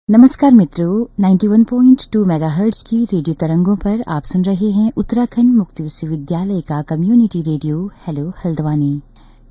नमस्कार मित्रों, 91.2 मेगाहर्ट्ज की रेडियो तरंगों पर आप सुन रहे हैं उत्तराखंड मुक्त विश्वविद्यालय का कम्युनिटी रेडियो हेलो हल्द्वानी।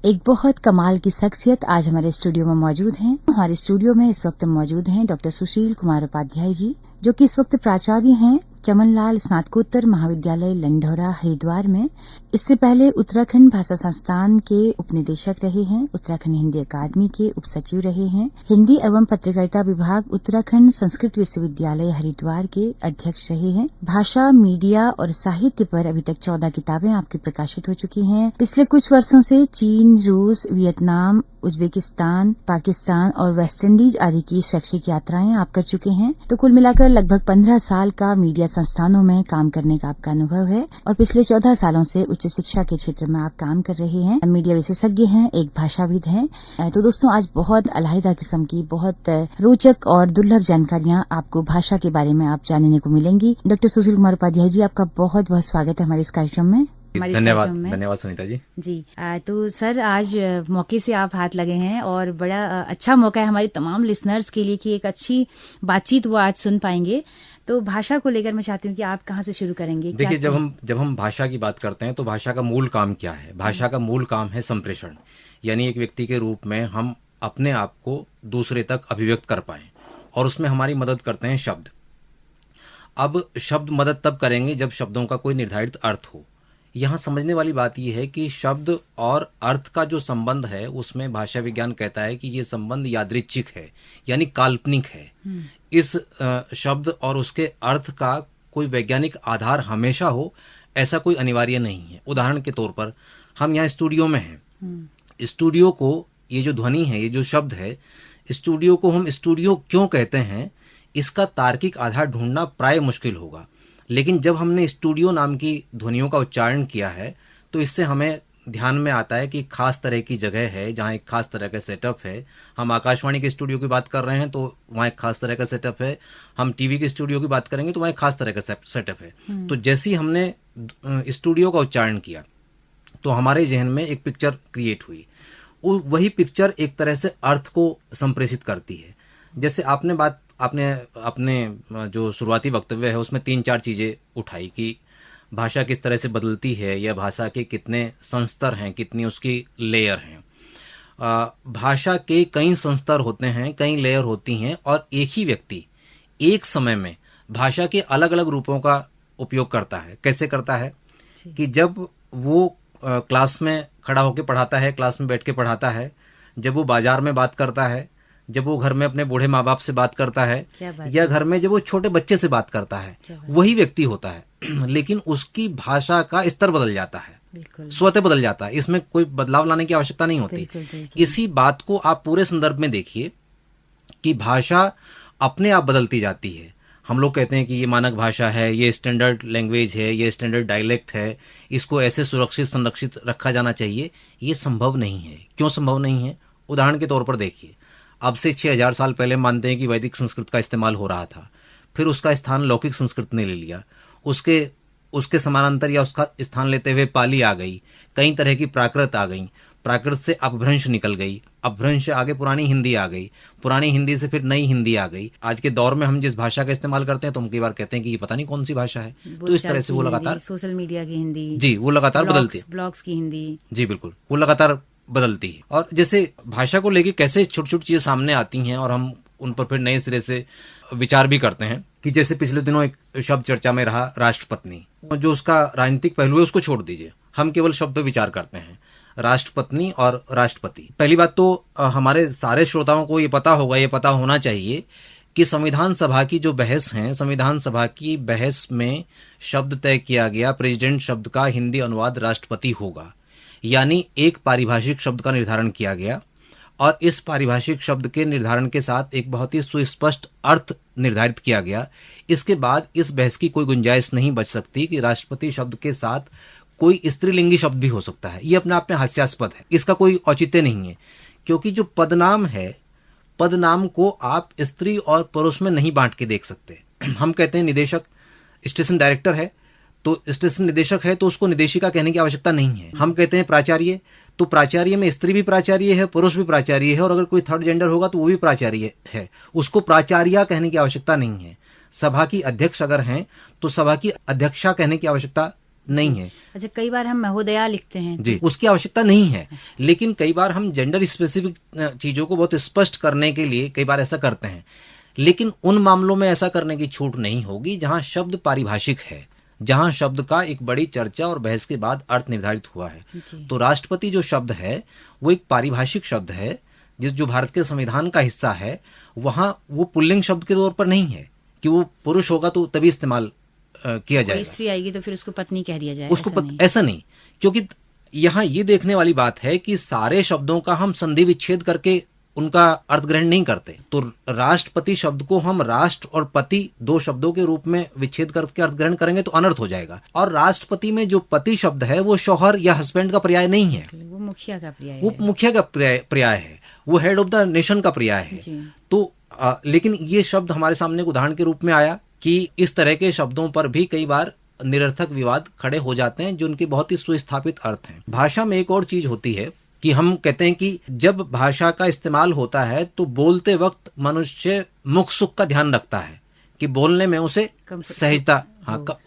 एक बहुत कमाल की शख्सियत आज हमारे स्टूडियो में मौजूद हैं। हमारे स्टूडियो में इस वक्त मौजूद हैं डॉक्टर सुशील कुमार उपाध्याय जी, जो कि इस वक्त प्राचार्य हैं चमनलाल स्नातकोत्तर महाविद्यालय लंढौरा हरिद्वार में। इससे पहले उत्तराखंड भाषा संस्थान के उपनिदेशक रहे हैं, उत्तराखंड हिंदी अकादमी के उप सचिव रहे हैं, हिंदी एवं पत्रकारिता विभाग उत्तराखंड संस्कृत विश्वविद्यालय हरिद्वार के अध्यक्ष रहे हैं। भाषा, मीडिया और साहित्य पर अभी तक 14 किताबें आपकी प्रकाशित हो चुकी हैं। पिछले कुछ वर्षों से चीन, रूस, वियतनाम, उज्बेकिस्तान, पाकिस्तान और वेस्ट इंडीज आदि की शैक्षिक यात्राएं आप कर चुके हैं। तो कुल मिलाकर लगभग 15 साल का मीडिया संस्थानों में काम करने का आपका अनुभव है और पिछले 14 सालों से उच्च शिक्षा के क्षेत्र में आप काम कर रहे हैं। मीडिया विशेषज्ञ हैं, एक भाषाविद हैं। तो दोस्तों, आज बहुत अलग किस्म की, बहुत रोचक और दुर्लभ जानकारियां आपको भाषा के बारे में आप जानने को मिलेंगी। डॉक्टर सुशील कुमार उपाध्याय जी, आपका बहुत बहुत स्वागत है हमारे इस कार्यक्रम में। धन्यवाद सुनीता जी। तो सर, आज मौके से आप हाथ लगे हैं और बड़ा अच्छा मौका है हमारे तमाम लिसनर्स के लिए कि एक अच्छी बातचीत वो आज सुन पाएंगे। तो भाषा को लेकर मैं चाहती हूँ कि आप कहाँ से शुरू करेंगे? देखिए, जब हम भाषा की बात करते हैं तो भाषा का मूल काम क्या है? भाषा का मूल काम है संप्रेषण, यानी एक व्यक्ति के रूप में हम अपने आप को दूसरे तक अभिव्यक्त कर पाएं, और उसमें हमारी मदद करते हैं शब्द। अब शब्द मदद तब करेंगे जब शब्दों का कोई निर्धारित अर्थ हो। यहाँ समझने वाली बात यह है कि शब्द और अर्थ का जो संबंध है, उसमें भाषा विज्ञान कहता है कि ये संबंध यादृच्छिक है, यानी काल्पनिक है। इस शब्द और उसके अर्थ का कोई वैज्ञानिक आधार हमेशा हो, ऐसा कोई अनिवार्य नहीं है। उदाहरण के तौर पर, हम यहाँ स्टूडियो में हैं। स्टूडियो को, ये जो ध्वनि है, ये जो शब्द है, स्टूडियो को हम स्टूडियो क्यों कहते हैं, इसका तार्किक आधार ढूंढना प्राय मुश्किल होगा। लेकिन जब हमने स्टूडियो नाम की ध्वनियों का उच्चारण किया है, तो इससे हमें ध्यान में आता है कि खास तरह की जगह है जहाँ एक खास तरह का सेटअप है। हम आकाशवाणी के स्टूडियो की बात कर रहे हैं तो वहाँ एक खास तरह का सेटअप है। हम टीवी के स्टूडियो की बात करेंगे तो वहाँ एक खास तरह का सेटअप है। तो जैसे ही हमने स्टूडियो का उच्चारण किया तो हमारे जहन में एक पिक्चर क्रिएट हुई। वही पिक्चर एक तरह से अर्थ को संप्रेषित करती है। जैसे आपने अपने जो शुरुआती वक्तव्य है उसमें 3-4 चीजें उठाई कि भाषा किस तरह से बदलती है, या भाषा के कितने संस्तर हैं, कितनी उसकी लेयर हैं। भाषा के कई संस्तर होते हैं, कई लेयर होती हैं, और एक ही व्यक्ति एक समय में भाषा के अलग अलग रूपों का उपयोग करता है। कैसे करता है कि जब वो क्लास में खड़ा होकर पढ़ाता है, क्लास में बैठ के पढ़ाता है, जब वो बाजार में बात करता है, जब वो घर में अपने बूढ़े माँ बाप से बात करता है, या घर में जब वो छोटे बच्चे से बात करता है, वही व्यक्ति होता है। लेकिन उसकी भाषा का स्तर बदल जाता है, स्वतः बदल जाता है। इसमें कोई बदलाव लाने की आवश्यकता नहीं होती। इसी बात को आप पूरे संदर्भ में देखिए कि भाषा अपने आप बदलती जाती है। हम लोग कहते हैं कि ये मानक भाषा है, ये स्टैंडर्ड लैंग्वेज है, ये स्टैंडर्ड डायलेक्ट है, इसको ऐसे सुरक्षित संरक्षित रखा जाना चाहिए। ये संभव नहीं है। क्यों संभव नहीं है? उदाहरण के तौर पर देखिए, अब से 6000 साल पहले मानते हैं कि वैदिक संस्कृत का इस्तेमाल हो रहा था, फिर उसका स्थान लौकिक संस्कृत ने ले लिया। उसके समानांतर या उसका स्थान लेते हुए पाली आ गई, कई तरह की प्राकृत आ गई, प्राकृत से अपभ्रंश निकल गई, अपभ्रंश से आगे पुरानी हिंदी आ गई, पुरानी हिंदी से फिर नई हिंदी आ गई। आज के दौर में हम जिस भाषा का इस्तेमाल करते हैं तो हम कई बार कहते हैं कि ये पता नहीं कौन सी भाषा है। तो इस तरह से वो लगातार, सोशल मीडिया की हिंदी, जी, वो लगातार बदलती है। ब्लॉग्स की हिंदी, जी बिल्कुल, वो लगातार बदलती है। और जैसे भाषा को लेके कैसे छोटी छोटी चीजें सामने आती हैं और हम उन पर फिर नए सिरे से विचार भी करते हैं कि जैसे पिछले दिनों एक शब्द चर्चा में रहा, राष्ट्रपत्नी। जो उसका राजनीतिक पहलू है उसको छोड़ दीजिए, हम केवल शब्द पर विचार करते हैं, राष्ट्रपत्नी और राष्ट्रपति। पहली बात तो हमारे सारे श्रोताओं को ये पता होगा, ये पता होना चाहिए कि संविधान सभा की जो बहस है, संविधान सभा की बहस में शब्द तय किया गया, प्रेसिडेंट शब्द का हिंदी अनुवाद राष्ट्रपति होगा। यानी एक पारिभाषिक शब्द का निर्धारण किया गया, और इस पारिभाषिक शब्द के निर्धारण के साथ एक बहुत ही सुस्पष्ट अर्थ निर्धारित किया गया। इसके बाद इस बहस की कोई गुंजाइश नहीं बच सकती कि राष्ट्रपति शब्द के साथ कोई स्त्रीलिंगी शब्द भी हो सकता है। ये अपने आप में हास्यास्पद है, इसका कोई औचित्य नहीं है, क्योंकि जो पदनाम है, पदनाम को आप स्त्री और पुरुष में नहीं बांट के देख सकते। हम कहते हैं निदेशक स्टेशन डायरेक्टर है, तो स्टेशन निदेशक है तो उसको निदेशिका कहने की आवश्यकता नहीं है। हम कहते हैं प्राचार्य, तो प्राचार्य में स्त्री भी प्राचार्य है, पुरुष भी प्राचार्य है, और अगर कोई थर्ड जेंडर होगा तो वो भी प्राचार्य है। उसको प्राचार्य कहने की आवश्यकता नहीं है। सभा की अध्यक्ष अगर हैं तो सभा की अध्यक्षा कहने की आवश्यकता नहीं है। अच्छा, कई बार हम महोदया लिखते हैं जी, उसकी आवश्यकता नहीं है। लेकिन कई बार हम जेंडर स्पेसिफिक चीजों को बहुत स्पष्ट करने के लिए कई बार ऐसा करते हैं। लेकिन उन मामलों में ऐसा करने की छूट नहीं होगी जहां शब्द पारिभाषिक है, जहां शब्द का एक बड़ी चर्चा और बहस के बाद अर्थ निर्धारित हुआ है। तो राष्ट्रपति जो शब्द है वो एक पारिभाषिक शब्द है, जो भारत के संविधान का हिस्सा है। वहां वो पुल्लिंग शब्द के तौर पर नहीं है कि वो पुरुष होगा तो तभी इस्तेमाल किया जाएगा। स्त्री आएगी तो फिर उसको पत्नी कह दिया जाए, उसको ऐसा नहीं, क्योंकि यहाँ ये देखने वाली बात है कि सारे शब्दों का हम संधि विच्छेद करके उनका अर्थ ग्रहण नहीं करते। तो राष्ट्रपति शब्द को हम राष्ट्र और पति दो शब्दों के रूप में विच्छेद करके अर्थ ग्रहण करेंगे तो अनर्थ हो जाएगा। और राष्ट्रपति में जो पति शब्द है वो शौहर या हस्बैंड का पर्याय नहीं है, वो मुखिया का पर्याय है। वो मुखिया का पर्याय है, वो हेड ऑफ द नेशन का पर्याय है। तो लेकिन ये शब्द हमारे सामने एक उदाहरण के रूप में आया कि इस तरह के शब्दों पर भी कई बार निरर्थक विवाद खड़े हो जाते हैं, जो उनके बहुत ही सुस्थापित अर्थ हैं। भाषा में एक और चीज होती है कि हम कहते हैं कि जब भाषा का इस्तेमाल होता है तो बोलते वक्त मनुष्य मुख सुख का ध्यान रखता है कि बोलने में उसे सहजता,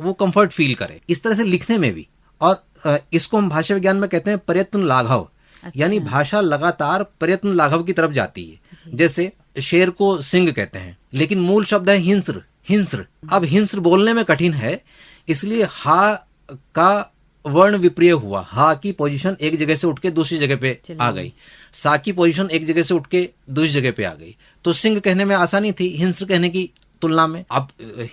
वो कंफर्ट फील करे। इस तरह से लिखने में भी, और इसको हम भाषा विज्ञान में कहते हैं प्रयत्न लाघव। यानी भाषा लगातार प्रयत्न लाघव की तरफ जाती है। जैसे शेर को सिंह कहते हैं, लेकिन मूल शब्द है हिंस्र, हिंस्र। अब हिंस्र बोलने में कठिन है, इसलिए हा का वर्ण विप्रिय हुआ। हा की पोजीशन एक जगह से उठ के दूसरी जगह पे आ गई, सा की पोजीशन एक जगह से उठ के दूसरी जगह पे आ गई। तो सिंह कहने में आसानी थी हिंस्र कहने की तुलना में। अब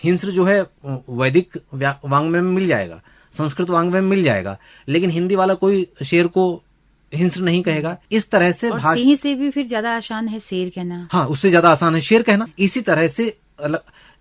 हिंस्र जो है वैदिक वांग्मय में मिल जाएगा, संस्कृत वांग्मय में मिल जाएगा, लेकिन हिंदी वाला कोई शेर को हिंस्र नहीं कहेगा। इस तरह से भाषा सिंह से भी फिर ज्यादा आसान है शेर कहना। हाँ, उससे ज्यादा आसान है शेर कहना। इसी तरह से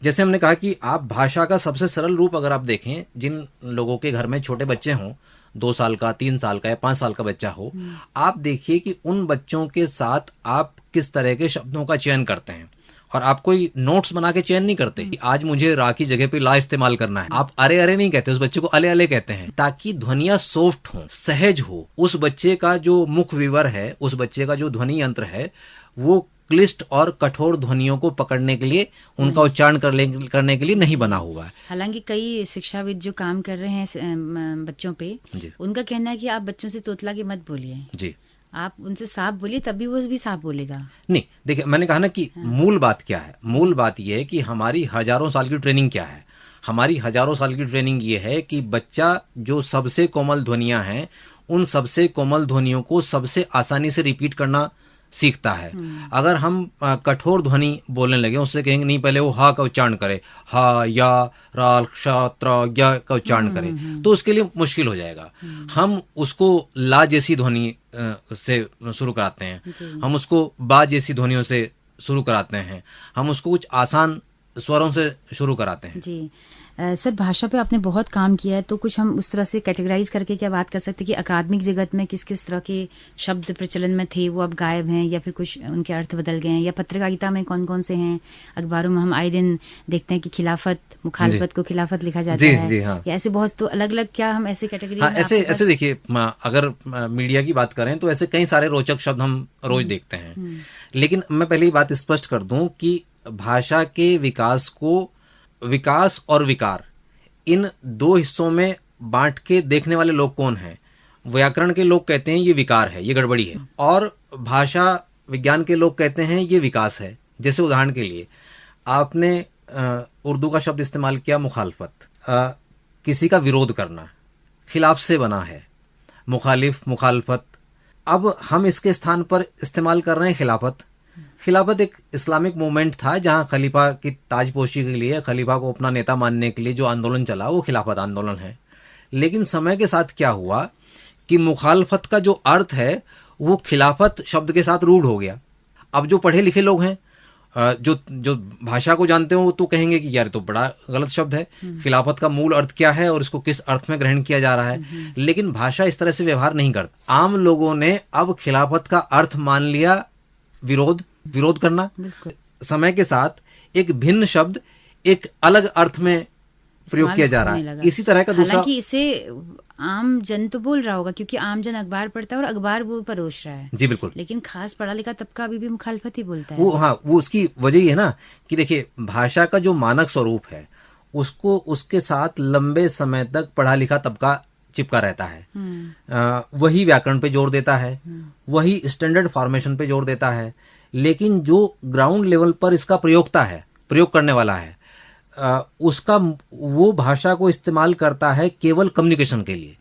जैसे हमने कहा कि आप भाषा का सबसे सरल रूप अगर आप देखें, जिन लोगों के घर में छोटे बच्चे हों, 2 साल का, 3 साल का या 5 साल का बच्चा हो, आप देखिए कि उन बच्चों के साथ आप किस तरह के शब्दों का चयन करते हैं। और आप कोई नोट्स बना के चयन नहीं करते कि आज मुझे रा की जगह पे ला इस्तेमाल करना है। आप अरे अरे नहीं कहते, उस बच्चे को अले अले कहते हैं, ताकि ध्वनियां सॉफ्ट हो, सहज हो। उस बच्चे का जो मुख विवर है, उस बच्चे का जो ध्वनि यंत्र है, वो क्लिष्ट और कठोर ध्वनियों को पकड़ने के लिए, उनका उच्चारण करने के लिए नहीं बना हुआ है। हालांकि कई शिक्षाविद जो काम कर रहे हैं बच्चों पे, उनका कहना है कि आप बच्चों से तोतला के मत बोलिए जी, आप उनसे साफ बोलिए, तभी वो भी साफ बोलेगा। नहीं, देखिए मैंने कहा ना कि मूल बात क्या है। मूल बात यह है कि हमारी हजारों साल की ट्रेनिंग क्या है। हमारी हजारों साल की ट्रेनिंग ये है कि बच्चा जो सबसे कोमल ध्वनियां हैं, उन सबसे कोमल ध्वनियों को सबसे आसानी से रिपीट करना सीखता है। अगर हम कठोर ध्वनि बोलने लगे, उससे कहेंगे नहीं पहले वो हा का उच्चारण करे, हा या रा क्षा त्र या का उच्चारण करे, तो उसके लिए मुश्किल हो जाएगा। हम उसको ला जैसी ध्वनि से शुरू कराते हैं, हम उसको बा जैसी ध्वनियों से शुरू कराते हैं, हम उसको कुछ आसान स्वरों से शुरू कराते हैं। जी सर, भाषा पे आपने बहुत काम किया है, तो कुछ हम उस तरह से कैटेगराइज करके क्या बात कर सकते हैं कि अकादमिक जगत में किस किस तरह के शब्द प्रचलन में थे, वो अब गायब हैं या फिर कुछ उनके अर्थ बदल गए हैं, या पत्रकारिता में कौन कौन से हैं? अखबारों में हम आए दिन देखते हैं कि खिलाफत, मुखालफत को खिलाफत लिखा जाता है। जी, हाँ। या ऐसे बहुत, तो अलग अलग क्या हम ऐसे कैटेगरी में ऐसे देखिए, अगर मीडिया की बात करें तो ऐसे कई सारे रोचक शब्द हम रोज देखते हैं। लेकिन मैं पहले ही बात स्पष्ट कर दूं कि भाषा के विकास को विकास और विकार, इन दो हिस्सों में बांट के देखने वाले लोग कौन हैं? व्याकरण के लोग कहते हैं ये विकार है, ये गड़बड़ी है, और भाषा विज्ञान के लोग कहते हैं ये विकास है। जैसे उदाहरण के लिए आपने उर्दू का शब्द इस्तेमाल किया मुखालफत, किसी का विरोध करना, खिलाफ से बना है, मुखालिफ, मुखालफत। अब हम इसके स्थान पर इस्तेमाल कर रहे हैं खिलाफत। खिलाफत एक इस्लामिक मूवमेंट था जहां खलीफा की ताजपोशी के लिए, खलीफा को अपना नेता मानने के लिए जो आंदोलन चला, वो खिलाफत आंदोलन है। लेकिन समय के साथ क्या हुआ कि मुखालफत का जो अर्थ है वो खिलाफत शब्द के साथ रूढ़ हो गया। अब जो पढ़े लिखे लोग हैं, जो भाषा को जानते हो, वो तो कहेंगे कि यार तो बड़ा गलत शब्द है, खिलाफत का मूल अर्थ क्या है और इसको किस अर्थ में ग्रहण किया जा रहा है। लेकिन भाषा इस तरह से व्यवहार नहीं करती। आम लोगों ने अब खिलाफत का अर्थ मान लिया विरोध करना। समय के साथ एक भिन्न शब्द एक अलग अर्थ में प्रयोग किया जा रहा है। इसी तरह का दूसरा, हालांकि इसे आम जन तो बोल रहा होगा क्योंकि आम जन अखबार पढ़ता है और अखबार वो परोस रहा है। जी बिल्कुल, लेकिन खास पढ़ा लिखा तबका अभी भी मुखालफत ही बोलता है। वो हाँ, वो उसकी वजह ये है ना कि देखिए भाषा का जो मानक स्वरूप है उसको उसके साथ लंबे समय तक पढ़ा लिखा तबका चिपका रहता है। वही व्याकरण पे जोर देता है, वही स्टैंडर्ड फॉर्मेशन पे जोर देता है। लेकिन जो ग्राउंड लेवल पर इसका प्रयोक्ता है, प्रयोग करने वाला है, उसका वो भाषा को इस्तेमाल करता है केवल कम्युनिकेशन के लिए,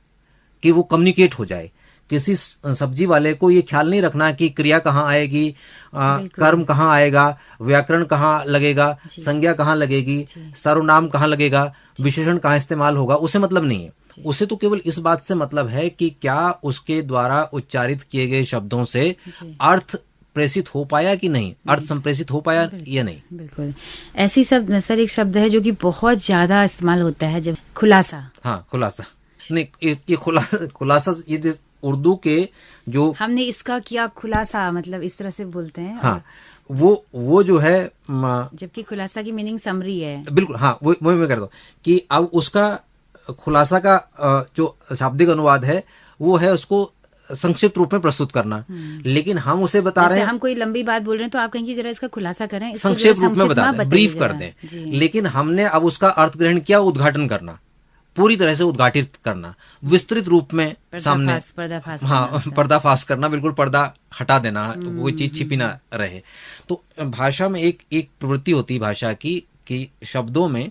कि वो कम्युनिकेट हो जाए। किसी सब्जी वाले को ये ख्याल नहीं रखना कि क्रिया कहाँ आएगी, कर्म कहाँ आएगा, व्याकरण कहाँ लगेगा, संज्ञा कहाँ लगेगी, सर्वनाम कहाँ लगेगा, विशेषण कहाँ इस्तेमाल होगा, उसे मतलब नहीं है। उसे तो केवल इस बात से मतलब है कि क्या उसके द्वारा उच्चारित किए गए शब्दों से अर्थ प्रेषित हो पाया कि नहीं, अर्थ संप्रेषित हो पाया या नहीं। बिल्कुल। ऐसी शब्द सर, एक शब्द है जो कि बहुत ज्यादा इस्तेमाल होता है, जब खुलासा। हाँ, खुलासा नहीं, ये खुलासा ये उर्दू के जो हमने इसका किया खुलासा, मतलब इस तरह से बोलते हैं। हाँ, वो जो है, जबकि खुलासा की मीनिंग समरी है। बिल्कुल, हाँ, वो मैं कहता हूँ कि अब उसका खुलासा का जो शाब्दिक अनुवाद है वो है उसको संक्षिप्त रूप में प्रस्तुत करना। लेकिन हम उसे बता रहे हैं, हम कोई लंबी बात बोल रहे हैं तो आप कहेंगे जरा इसका खुलासा करें, संक्षेप रूप में बता दें, ब्रीफ कर दें। लेकिन हमने अब उसका अर्थ ग्रहण किया उद्घाटन करना, पूरी तरह से उद्घाटित करना, विस्तृत रूप में सामने, हाँ, पर्दाफाश करना, बिल्कुल पर्दा हटा देना, वो चीज छिपी ना रहे। तो भाषा में एक प्रवृत्ति होती है भाषा की कि शब्दों में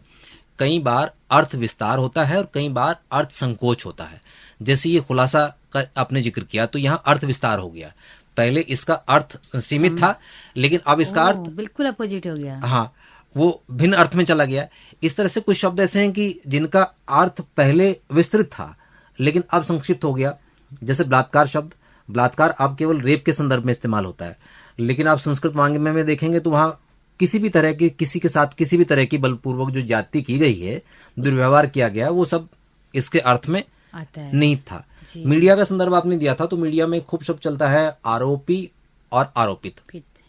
कई बार अर्थ विस्तार होता है और कई बार अर्थ संकोच होता है। जैसे ये खुलासा का आपने जिक्र किया तो यहाँ अर्थ विस्तार हो गया। पहले इसका अर्थ सीमित था, लेकिन अब इसका अर्थ बिल्कुल अपोजिट हो गया। हाँ, वो भिन्न अर्थ में चला गया। इस तरह से कुछ शब्द ऐसे हैं कि जिनका अर्थ पहले विस्तृत था लेकिन अब संक्षिप्त हो गया। जैसे बलात्कार शब्द, बलात्कार अब केवल रेप के संदर्भ में इस्तेमाल होता है, लेकिन आप संस्कृत वाङ्मय में देखेंगे तो वहां किसी भी तरह के, किसी के साथ किसी भी तरह की बलपूर्वक जो जाति की गई है, दुर्व्यवहार किया गया, वो सब इसके अर्थ में आता है। नहीं था। मीडिया का संदर्भ आपने दिया था तो मीडिया में खूब शब्द चलता है आरोपी और आरोपित।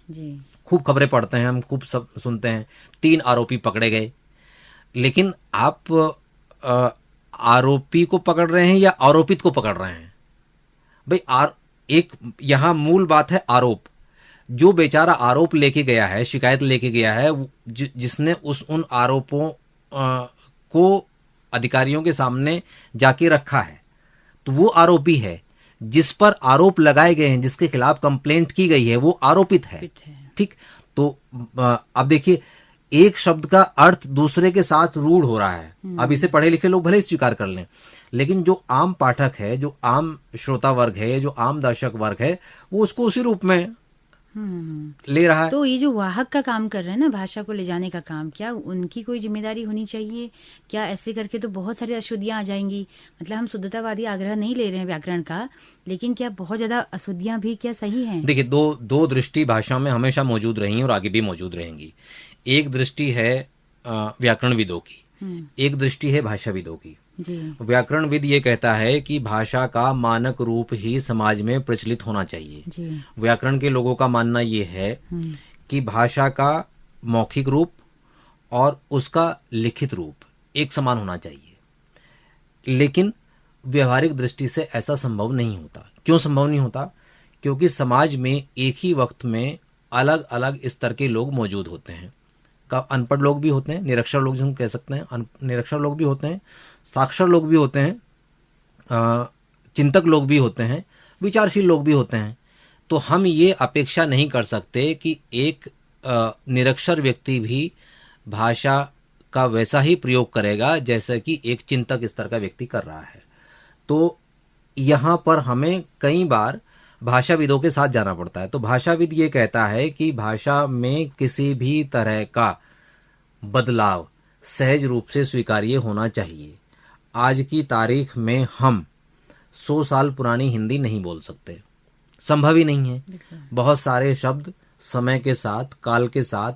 जी, खूब खबरें पढ़ते हैं हम, खूब सब सुनते हैं 3 आरोपी पकड़े गए। लेकिन आप आरोपी को पकड़ रहे हैं या आरोपित को पकड़ रहे हैं? भाई एक यहां मूल बात है आरोप। जो बेचारा आरोप लेके गया है, शिकायत लेके गया है, जिसने उन आरोपों को अधिकारियों के सामने जाके रखा है, तो वो आरोपी है। जिस पर आरोप लगाए गए हैं, जिसके खिलाफ कंप्लेंट की गई है, वो आरोपित है। ठीक, तो अब देखिए एक शब्द का अर्थ दूसरे के साथ रूढ़ हो रहा है। अब इसे पढ़े लिखे लोग भले ही स्वीकार कर लें, लेकिन जो आम पाठक है, जो आम श्रोता वर्ग है, जो आम दर्शक वर्ग है, वो उसको उसी रूप में ले रहा है। तो ये जो वाहक का काम कर रहे हैं ना, भाषा को ले जाने का काम, क्या उनकी कोई जिम्मेदारी होनी चाहिए क्या? ऐसे करके तो बहुत सारी अशुद्धियां आ जाएंगी। मतलब हम शुद्धतावादी आग्रह नहीं ले रहे हैं व्याकरण का, लेकिन क्या बहुत ज्यादा अशुद्धियां भी क्या सही हैं? देखिए, दो दृष्टि भाषा में हमेशा मौजूद रही और आगे भी मौजूद रहेंगी। एक दृष्टि है व्याकरणविदों की, एक दृष्टि है भाषाविदों की। व्याकरणविद ये कहता है कि भाषा का मानक रूप ही समाज में प्रचलित होना चाहिए। व्याकरण के लोगों का मानना ये है कि भाषा का मौखिक रूप और उसका लिखित रूप एक समान होना चाहिए। लेकिन व्यवहारिक दृष्टि से ऐसा संभव नहीं होता। क्यों संभव नहीं होता? क्योंकि समाज में एक ही वक्त में अलग अलग स्तर के लोग मौजूद होते हैं। अनपढ़ लोग भी होते हैं, निरक्षर लोग जिनको कह सकते हैं, निरक्षर लोग भी होते हैं, साक्षर लोग भी होते हैं, चिंतक लोग भी होते हैं, विचारशील लोग भी होते हैं। तो हम ये अपेक्षा नहीं कर सकते कि एक निरक्षर व्यक्ति भी भाषा का वैसा ही प्रयोग करेगा जैसा कि एक चिंतक स्तर का व्यक्ति कर रहा है। तो यहाँ पर हमें कई बार भाषाविदों के साथ जाना पड़ता है। तो भाषाविद ये कहता है कि भाषा में किसी भी तरह का बदलाव सहज रूप से स्वीकार्य होना चाहिए। आज की तारीख में हम 100 साल पुरानी हिंदी नहीं बोल सकते, संभव ही नहीं है। बहुत सारे शब्द समय के साथ, काल के साथ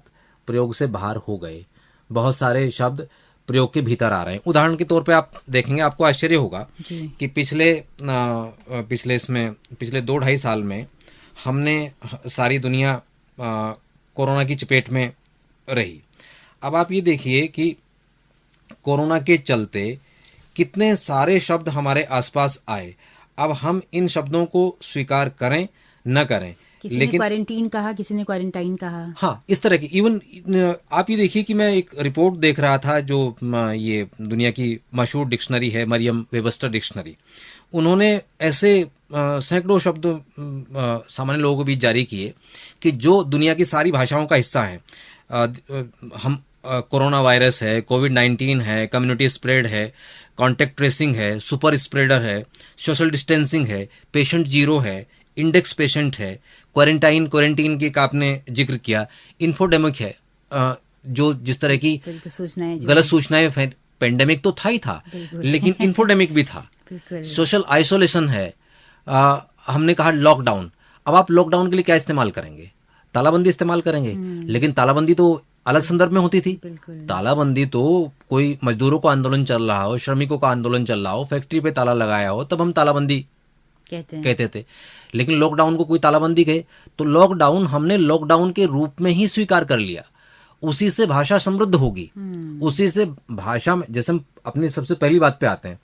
प्रयोग से बाहर हो गए, बहुत सारे शब्द प्रयोग के भीतर आ रहे हैं। उदाहरण के तौर पे आप देखेंगे, आपको आश्चर्य होगा कि पिछले 2-2.5 साल में हमने सारी दुनिया कोरोना की चपेट में रही। अब आप ये देखिए कि कोरोना के चलते कितने सारे शब्द हमारे आसपास आए। अब हम इन शब्दों को स्वीकार करें न करें, किसी ने क्वारंटीन कहा, किसी ने क्वारंटाइन कहा। हाँ, इस तरह की इवन आप ये देखिए कि मैं एक रिपोर्ट देख रहा था जो ये दुनिया की मशहूर डिक्शनरी है, मरियम वेबस्टर डिक्शनरी, उन्होंने ऐसे सैकड़ों शब्द सामान्य लोगों को बीच जारी किए कि जो दुनिया की सारी भाषाओं का हिस्सा हैं। हम कोरोना वायरस है, कोविड-19 है, कम्युनिटी स्प्रेड है, कॉन्टेक्ट ट्रेसिंग है, सुपर स्प्रेडर है, सोशल डिस्टेंसिंग है, पेशेंट जीरो है, इंडेक्स पेशेंट है, क्वारंटीन की आपने जिक्र किया, इन्फोडेमिक है, जो जिस तरह की गलत सूचनाएं, पेंडेमिक तो था ही था लेकिन इन्फोडेमिक भी था, सोशल आइसोलेशन है, हमने कहा लॉकडाउन। अब आप लॉकडाउन के लिए क्या इस्तेमाल करेंगे? तालाबंदी इस्तेमाल करेंगे, लेकिन तालाबंदी तो अलग संदर्भ में होती थी। तालाबंदी तो कोई मजदूरों का आंदोलन चल रहा हो, श्रमिकों का आंदोलन चल रहा हो, फैक्ट्री पे ताला लगाया हो, तब हम तालाबंदी कहते थे। लेकिन लॉकडाउन को कोई तालाबंदी कहे तो लॉकडाउन हमने लॉकडाउन के रूप में ही स्वीकार कर लिया। उसी से भाषा समृद्ध होगी, उसी से भाषा में, जैसे हम अपनी सबसे पहली बात पे आते हैं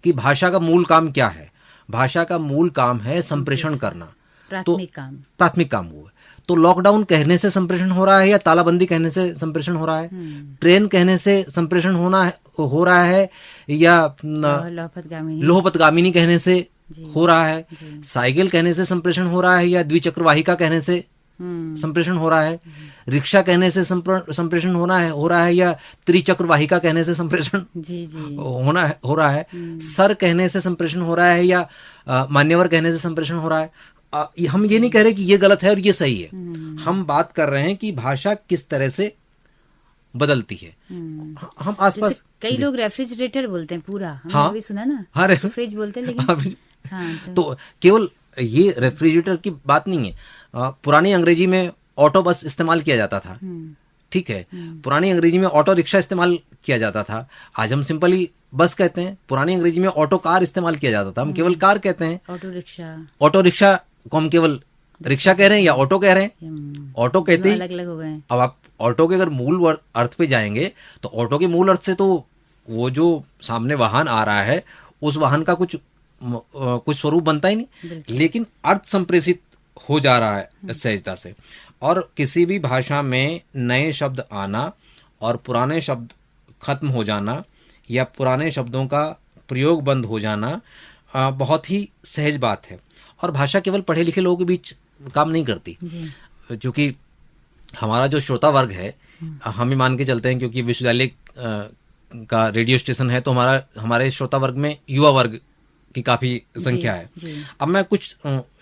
कि भाषा का मूल काम क्या है। भाषा का मूल काम है संप्रेषण करना, प्राथमिक काम हुआ। तो लॉकडाउन कहने से संप्रेषण हो रहा है या तालाबंदी कहने से संप्रेषण हो रहा है? ट्रेन कहने से संप्रेषण हो रहा है या लोहपतगामिनी कहने से हो रहा है? साइकिल कहने से संप्रेषण हो रहा है या द्विचक्र वाहिका कहने से संप्रेषण हो रहा है? रिक्शा कहने से संप्रेषण हो रहा है या त्रिचक्र वाहिका कहने से संप्रेषण हो रहा है? सर कहने से संप्रेषण हो रहा है या मान्यवर कहने से संप्रेषण हो रहा है? हम ये नहीं कह रहे कि ये गलत है और ये सही है। हम बात कर रहे हैं कि भाषा किस तरह से बदलती है। हम आसपास कई लोग रेफ्रिजरेटर बोलते हैं पूरा, हाँ, भी सुना ना। हाँ, फ्रिज बोलते हैं, लेकिन तो केवल ये रेफ्रिजरेटर की बात नहीं है। पुरानी अंग्रेजी में ऑटो बस इस्तेमाल किया जाता था, ठीक है। पुरानी अंग्रेजी में ऑटो रिक्शा इस्तेमाल किया जाता था। आज हम सिंपली बस कहते हैं। पुरानी अंग्रेजी में ऑटो कार इस्तेमाल किया जाता था, हम केवल कार कहते हैं। ऑटो रिक्शा को हम केवल रिक्शा कह रहे हैं या ऑटो कह रहे हैं? ऑटो कहते ही अलग-अलग हो गए। अब आप ऑटो के अगर मूल अर्थ पे जाएंगे तो ऑटो के मूल अर्थ से तो वो जो सामने वाहन आ रहा है उस वाहन का कुछ स्वरूप बनता ही नहीं, लेकिन अर्थ संप्रेषित हो जा रहा है सहजता से। और किसी भी भाषा में नए शब्द आना और पुराने शब्द खत्म हो जाना या पुराने शब्दों का प्रयोग बंद हो जाना बहुत ही सहज बात है। और भाषा केवल पढ़े लिखे लोगों के बीच काम नहीं करती, क्योंकि हमारा जो श्रोता वर्ग है, हम ही मान के चलते हैं क्योंकि विश्वविद्यालय का रेडियो स्टेशन है, तो हमारे श्रोता वर्ग में युवा वर्ग की काफी संख्या है। अब मैं कुछ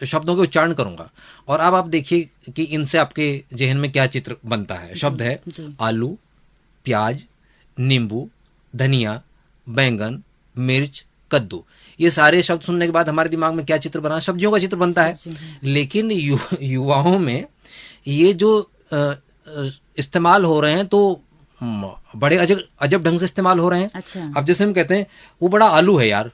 शब्दों के उच्चारण करूंगा और अब आप देखिए कि इनसे आपके जहन में क्या चित्र बनता है। शब्द है आलू, प्याज, नींबू, धनिया, बैंगन, मिर्च, कद्दू। ये सारे शब्द सुनने के बाद हमारे दिमाग में क्या चित्र बना? सब्जियों का चित्र बनता है। लेकिन युवाओं में ये जो इस्तेमाल हो रहे हैं तो बड़े अजब ढंग से इस्तेमाल हो रहे हैं। अच्छा। अब जैसे हम कहते हैं वो बड़ा आलू है यार,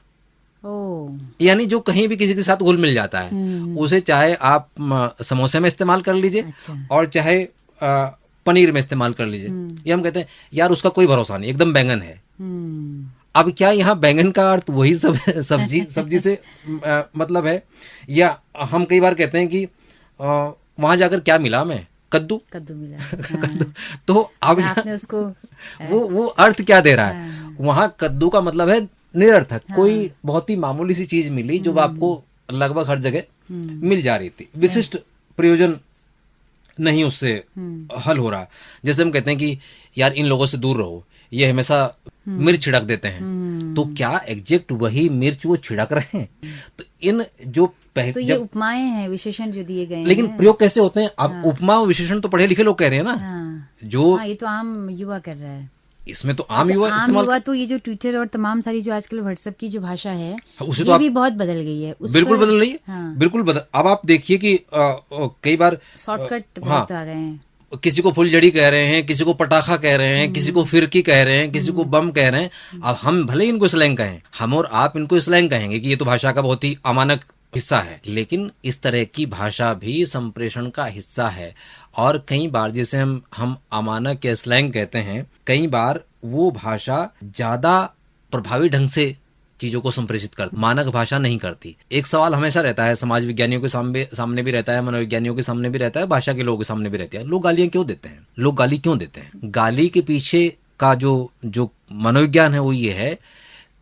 यानी जो कहीं भी किसी के साथ घुल मिल जाता है, उसे चाहे आप समोसे में इस्तेमाल कर लीजिए और चाहे पनीर में इस्तेमाल कर लीजिए। ये हम कहते हैं यार उसका कोई भरोसा नहीं, एकदम बैंगन है। अब क्या यहाँ बैंगन का अर्थ वही सब्जी से मतलब है? या हम कई बार कहते हैं कि वहां जाकर क्या मिला हमें? कद्दू मिला। कद्दू। तो अब आपने उसको वो अर्थ क्या दे रहा है? वहां कद्दू का मतलब है निरर्थक, कोई बहुत ही मामूली सी चीज मिली जो आपको लगभग हर जगह मिल जा रही थी, विशिष्ट प्रयोजन नहीं उससे हल हो रहा। जैसे हम कहते हैं कि यार इन लोगों से दूर रहो, ये हमेशा मिर्च छिड़क देते हैं। तो क्या एग्जैक्ट वही मिर्च वो छिड़क रहे हैं? तो इन जो तो ये उपमाएं हैं, विशेषण जो दिए गए हैं, लेकिन प्रयोग कैसे होते हैं? अब उपमा और विशेषण तो पढ़े लिखे लोग कह रहे हैं ना। जो ये तो आम युवा कर रहा है। इसमें तो आम युवा इस्तेमाल, तो ये जो ट्विटर और तमाम सारी जो आजकल व्हाट्सएप की जो भाषा है उसे ये भी बहुत बदल गई है। बिल्कुल बदल रही है, बिल्कुल बदल। अब आप देखिए कि कई बार शॉर्टकट बहुत आ गए हैं। किसी को फुलझड़ी कह रहे हैं, किसी को पटाखा कह रहे हैं, किसी को फिरकी कह रहे हैं, किसी को बम कह रहे हैं। अब हम भले इनको स्लैंग कहें, हम और आप इनको स्लैंग कहेंगे कि ये तो भाषा का बहुत ही अमानक हिस्सा है, लेकिन इस तरह की भाषा भी संप्रेषण का हिस्सा है। और कई बार जैसे हम अमानक या स्लैंग कहते हैं, कई बार वो भाषा ज्यादा प्रभावी ढंग से चीजों को संप्रेषित करती, मानक भाषा नहीं करती। एक सवाल हमेशा रहता है, समाज विज्ञानियों के सामने भी रहता है, मनोविज्ञानियों के सामने भी रहता है, भाषा के लोगों के सामने भी रहती है, लोग गालियां क्यों देते हैं? लोग गाली क्यों देते हैं? गाली के पीछे का जो मनोविज्ञान है वो ये है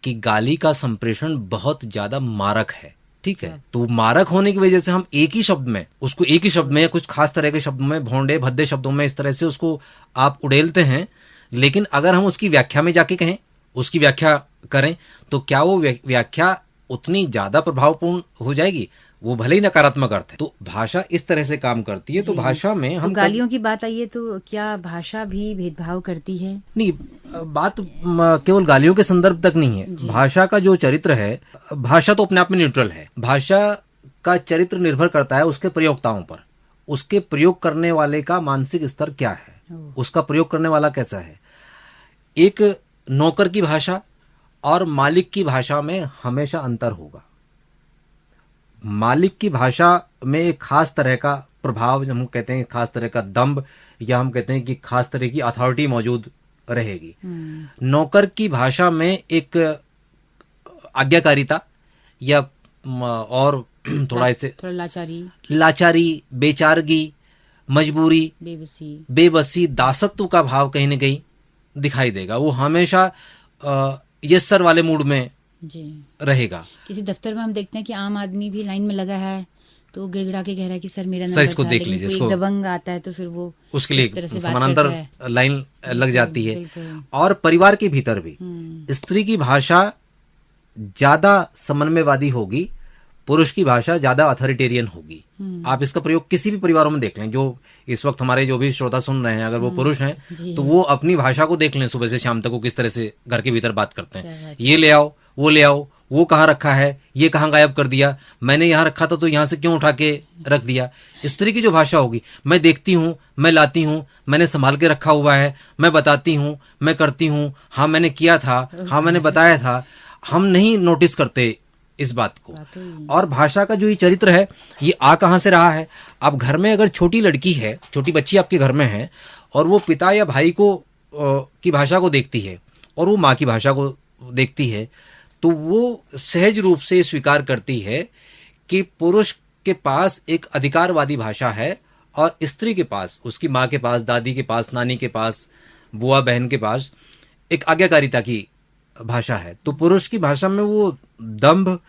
कि गाली का संप्रेषण बहुत ज्यादा मारक है। ठीक है, तो मारक होने की वजह से हम एक ही शब्द में उसको, एक ही शब्द में, कुछ खास तरह के शब्दों में, भोंडे भद्दे शब्दों में इस तरह से उसको आप उड़ेलते हैं। लेकिन अगर हम उसकी व्याख्या में जाके कहें, उसकी व्याख्या करें, तो क्या वो व्याख्या उतनी ज्यादा प्रभावपूर्ण हो जाएगी? वो भले ही नकारात्मक अर्थ है। तो भाषा इस तरह से काम करती है। तो भाषा में हम तो गालियों की बात आई है, तो क्या भाषा भी भेदभाव करती है? नहीं, बात केवल गालियों के संदर्भ तक नहीं है। भाषा का जो चरित्र है, भाषा तो अपने आप में न्यूट्रल है। भाषा का चरित्र निर्भर करता है उसके प्रयोक्ताओं पर, उसके प्रयोग करने वाले का मानसिक स्तर क्या है, उसका प्रयोग करने वाला कैसा है। एक नौकर की भाषा और मालिक की भाषा में हमेशा अंतर होगा। मालिक की भाषा में एक खास तरह का प्रभाव, हम कहते हैं खास तरह का दंभ, या हम कहते हैं कि खास तरह की अथॉरिटी मौजूद रहेगी। नौकर की भाषा में एक आज्ञाकारिता या और थोड़ा लाचारी, बेचारगी, मजबूरी, बेबसी, दासत्व का भाव कहीं न कहीं दिखाई देगा। वो हमेशा यस सर वाले मूड में रहेगा। किसी दफ्तर में हम देखते हैं कि आम आदमी भी लाइन में लगा है तो गिड़गिड़ा के कह रहा है कि सर मेरा नंबर, इसको देख लीजिए, इसको दबंग आता है तो फिर वो उसके लिए समानांतर लाइन लग जाती है। और परिवार के भीतर भी स्त्री की भाषा ज्यादा समन्वयवादी होगी, पुरुष की भाषा ज्यादा अथॉरिटेरियन होगी। आप इसका प्रयोग किसी भी परिवारों में देख लें। जो इस वक्त हमारे जो भी श्रोता सुन रहे हैं, अगर वो पुरुष हैं तो वो अपनी भाषा को देख लें, सुबह से शाम तक वो किस तरह से घर के भीतर बात करते हैं। ये ले आओ, वो ले आओ, वो कहाँ रखा है, ये कहाँ गायब कर दिया, मैंने यहाँ रखा था तो यहाँ से क्यों उठा के रख दिया। स्त्री की जो भाषा होगी, मैं देखती हूँ, मैं लाती हूँ, मैंने संभाल के रखा हुआ है, मैं बताती हूँ, मैं करती हूँ, हाँ मैंने किया था, हाँ मैंने बताया था। हम नहीं नोटिस करते इस बात को। और भाषा का जो ये चरित्र है, ये आ कहाँ से रहा है। अब घर में अगर छोटी लड़की है, छोटी बच्ची आपके घर में है, और वो पिता या भाई को की भाषा को देखती है और वो माँ की भाषा को देखती है, तो वो सहज रूप से स्वीकार करती है कि पुरुष के पास एक अधिकारवादी भाषा है और स्त्री के पास, उसकी माँ के पास, दादी के पास, नानी के पास, बुआ बहन के पास एक आज्ञाकारिता की भाषा है। तो पुरुष की भाषा में वो दंभ,